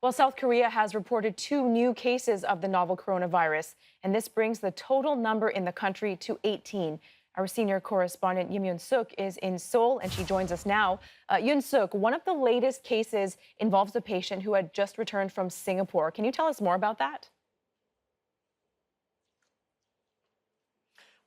Well, South Korea has reported 2 new cases of the novel coronavirus, and this brings the total number in the country to 18. Our senior correspondent Yim Yun Suk is in Seoul, and she joins us now. Yun Suk, one of the latest cases involves a patient who had just returned from Singapore. Can you tell us more about that?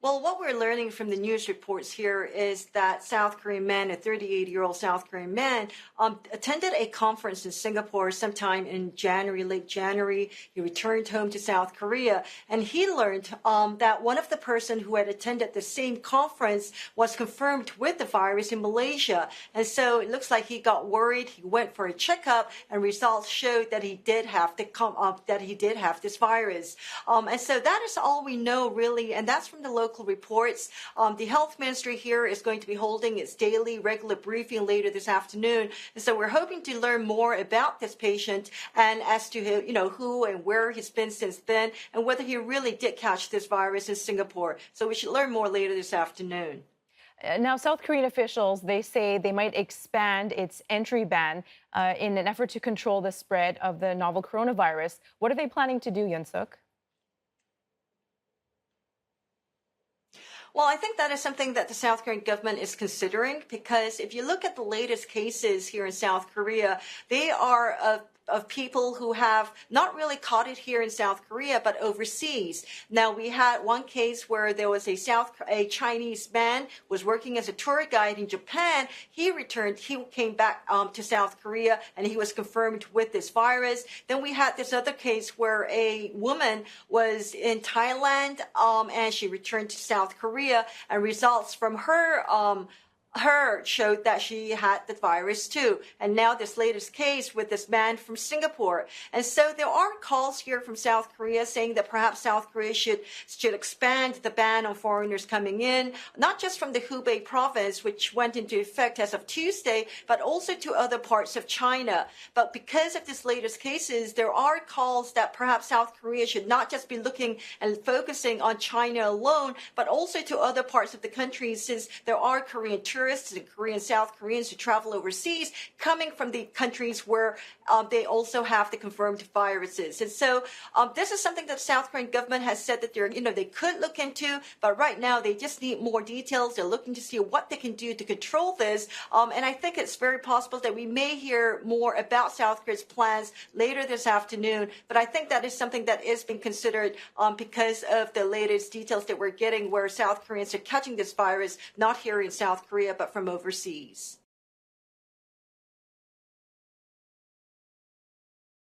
Well, what we're learning from the news reports here is that South Korean man, a 38-year-old South Korean man, attended a conference in Singapore sometime in January, late January. He returned home to South Korea, and he learned that one of the person who had attended the same conference was confirmed with the virus in Malaysia. And so it looks like he got worried. He went for a checkup, and results showed that he did have this virus. And so that is all we know, really, and that's from the local reports. The health ministry here is going to be holding its daily regular briefing later this afternoon. And so we're hoping to learn more about this patient and as to who and where he's been since then and whether he really did catch this virus in Singapore. So we should learn more later this afternoon. Now, South Korean officials, they say they might expand its entry ban in an effort to control the spread of the novel coronavirus. What are they planning to do, Yun Suk? Well, I think that is something that the South Korean government is considering because if you look at the latest cases here in South Korea, they are of people who have not really caught it here in South Korea, but overseas. Now, we had one case where there was a Chinese man was working as a tour guide in Japan. He came back to South Korea, and he was confirmed with this virus. Then we had this other case where a woman was in Thailand, and she returned to South Korea, and results from her showed that she had the virus too. And now this latest case with this man from Singapore. And so there are calls here from South Korea saying that perhaps South Korea should expand the ban on foreigners coming in, not just from the Hubei province, which went into effect as of Tuesday, but also to other parts of China. But because of this latest cases, there are calls that perhaps South Korea should not just be looking and focusing on China alone, but also to other parts of the country, since there are Korean tourists and Korean South Koreans who travel overseas coming from the countries where they also have the confirmed viruses. And so this is something that the South Korean government has said that they could look into, but right now they just need more details. They're looking to see what they can do to control this. And I think it's very possible that we may hear more about South Korea's plans later this afternoon. But I think that is something that is being considered because of the latest details that we're getting where South Koreans are catching this virus, not here in South Korea, but from overseas.